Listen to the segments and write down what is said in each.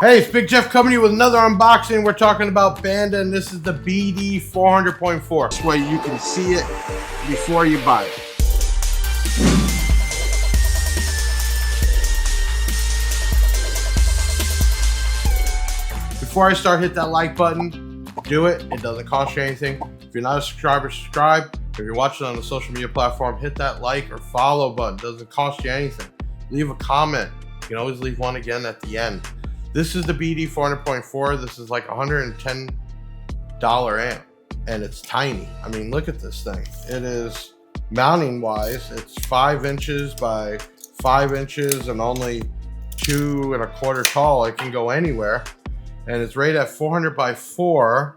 Hey, it's Big Jeff coming to you with another unboxing. We're talking about Banda, and this is the BD-400.4. This way you can see it before you buy it. Before I start, hit that like button. Do it. It doesn't cost you anything. If you're not a subscriber, subscribe. If you're watching on a social media platform, hit that like or follow button. It doesn't cost you anything. Leave a comment. You can always leave one again at the end. This is the BD-400.4. This is like $110 amp, and it's tiny. I mean, look at this thing. It is mounting wise. It's 5 inches by 5 inches and only 2 1/4 tall. It can go anywhere, and it's rated at 400 by 4.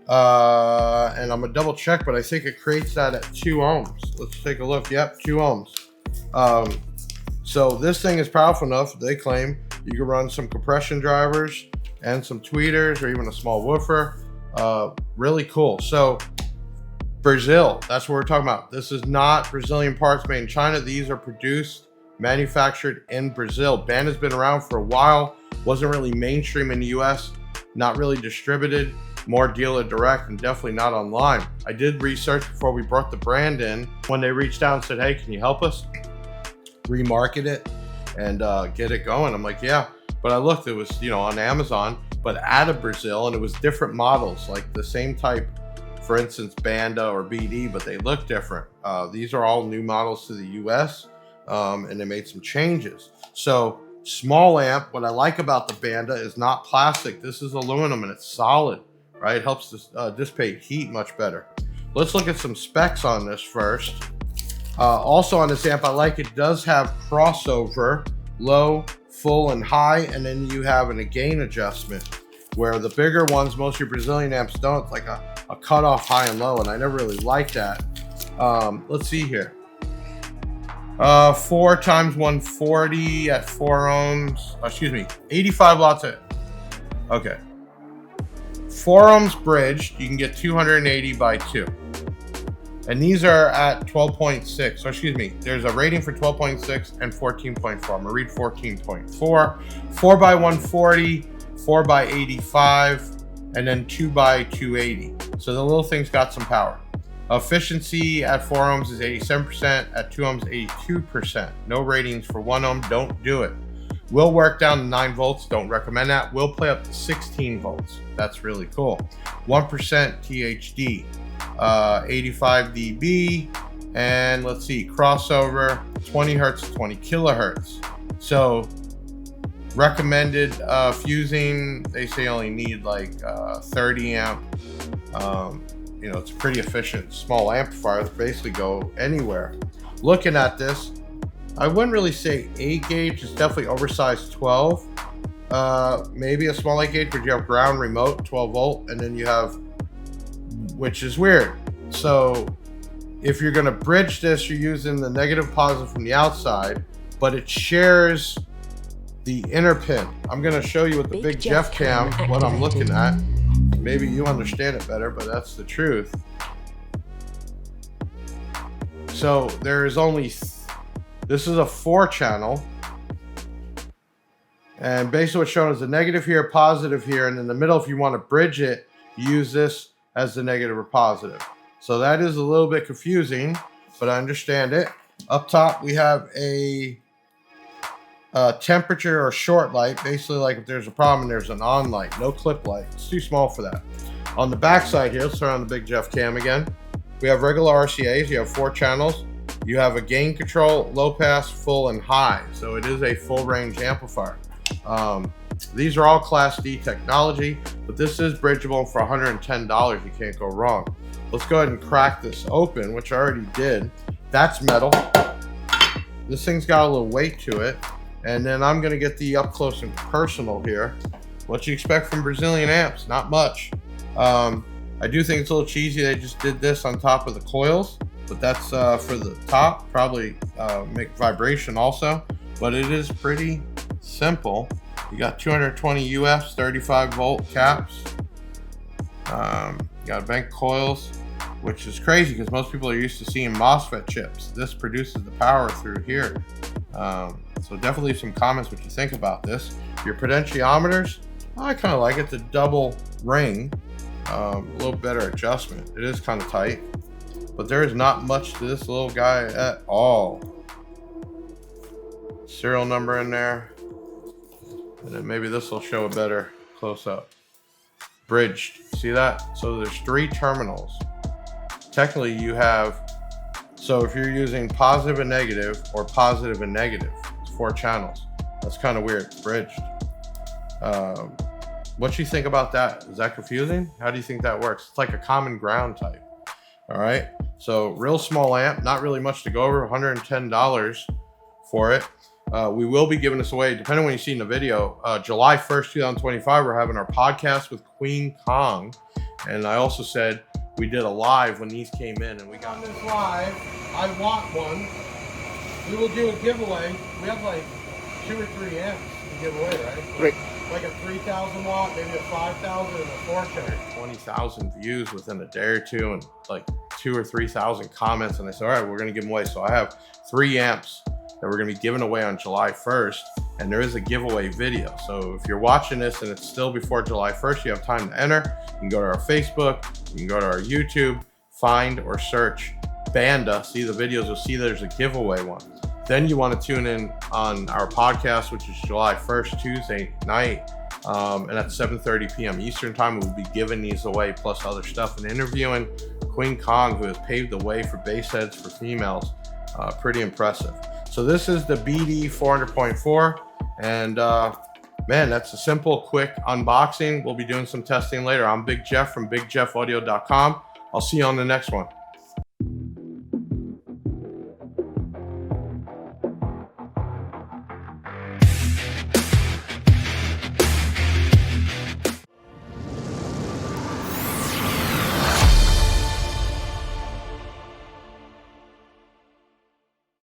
And I'm gonna double check, but I think it creates that at 2 ohms. Let's take a look. Yep, 2 ohms. So this thing is powerful enough, they claim. You can run some compression drivers and some tweeters or even a small woofer. Really cool. So Brazil, that's what we're talking about. This is not Brazilian parts made in China. These are produced, manufactured in Brazil. Banda's been around for a while. Wasn't really mainstream in the US, not really distributed, more dealer direct, and definitely not online. I did research before we brought the brand in. When they reached out and said, hey, can you help us remarket it and get it going? I'm like, yeah. But I looked, it was, on Amazon, but out of Brazil, and it was different models, like the same type, for instance, Banda or BD, but they look different. These are all new models to the US, and they made some changes. So small amp, what I like about the Banda is not plastic. This is aluminum and it's solid, right? It helps to dissipate heat much better. Let's look at some specs on this first. Also on this amp, I like it does have crossover, low, full, and high, and then you have a gain adjustment, where the bigger ones, most of your Brazilian amps don't. It's like a cutoff high and low, and I never really liked that. Let's see here. 4 times 140 at 4 ohms, 85 watts. Okay. 4 ohms bridged, you can get 280 by 2. And these are at 12.6. So there's a rating for 12.6 and 14.4. I'm gonna read 14.4. 4 by 140, 4 by 85, and then 2 by 280. So the little thing's got some power. Efficiency at 4 ohms is 87%, at 2 ohms 82%. No ratings for 1 ohm, don't do it. Will work down to 9 volts, don't recommend that. Will play up to 16 volts. That's really cool. 1% THD. 85 dB, and let's see, crossover 20 hertz to 20 kilohertz. So recommended fusing, they say only need like 30 amp. It's a pretty efficient small amplifier that basically go anywhere. Looking at this, I wouldn't really say 8 gauge, it's definitely oversized 12. Maybe a small 8 gauge, but you have ground remote 12 volt, and then you have, which is weird. So if you're gonna bridge this, you're using the negative positive from the outside, but it shares the inner pin. I'm gonna show you with the Big Jeff cam what I'm looking at. Maybe you understand it better, but that's the truth. So there is only, this is a 4-channel. And basically what's shown is a negative here, positive here, and in the middle, if you want to bridge it, use this as the negative or positive. So that is a little bit confusing, but I understand it. Up top, we have a temperature or short light, basically like if there's a problem and there's an on light, no clip light. It's too small for that. On the back side here, let's turn on the Big Jeff cam again. We have regular RCAs, you have 4 channels. You have a gain control, low pass, full, and high. So it is a full range amplifier. These are all Class D technology, but this is bridgeable for $110. You can't go wrong. Let's go ahead and crack this open, which I already did. That's metal. This thing's got a little weight to it. And then I'm gonna get the up close and personal here. What you expect from Brazilian amps? Not much. I do think it's a little cheesy. They just did this on top of the coils, but that's for the top. Probably make vibration also, but it is pretty simple. You got 220 UFs, 35 volt caps. Got vent coils, which is crazy because most people are used to seeing MOSFET chips. This produces the power through here. So definitely leave some comments what you think about this. Your potentiometers, I kind of like it. The double ring, a little better adjustment. It is kind of tight, but there is not much to this little guy at all. Serial number in there, and then maybe this will show a better close up. Bridged, see that? So there's 3 terminals. Technically you have, so if you're using positive and negative or positive and negative, it's 4 channels. That's kind of weird. Bridged. What do you think about that? Is that confusing? How do you think that works? It's like a common ground type. All right. So real small amp, not really much to go over. $110 for it. We will be giving this away, depending on when you see in the video. July 1st, 2025, we're having our podcast with Queen Kong. And I also said we did a live when these came in, and we got this live. I want one. We will do a giveaway. We have like 2 or 3 amps to give away, right? Right. Like a 3,000 watt, maybe a 5,000, and a 4-channel. 20,000 views within a day or two, and like 2,000 or 3,000 comments. And I said, all right, we're going to give them away. So I have 3 amps that we're going to be giving away on July 1st. And there is a giveaway video. So if you're watching this and it's still before July 1st, you have time to enter. You can go to our Facebook, you can go to our YouTube, find or search Banda. See the videos, you'll see there's a giveaway one. Then you want to tune in on our podcast, which is July 1st, Tuesday night. And at 7:30 p.m. Eastern time, we'll be giving these away, plus other stuff, and interviewing Queen Kong, who has paved the way for bass heads for females. Pretty impressive. So this is the BD-400.4. And man, that's a simple, quick unboxing. We'll be doing some testing later. I'm Big Jeff from BigJeffAudio.com. I'll see you on the next one.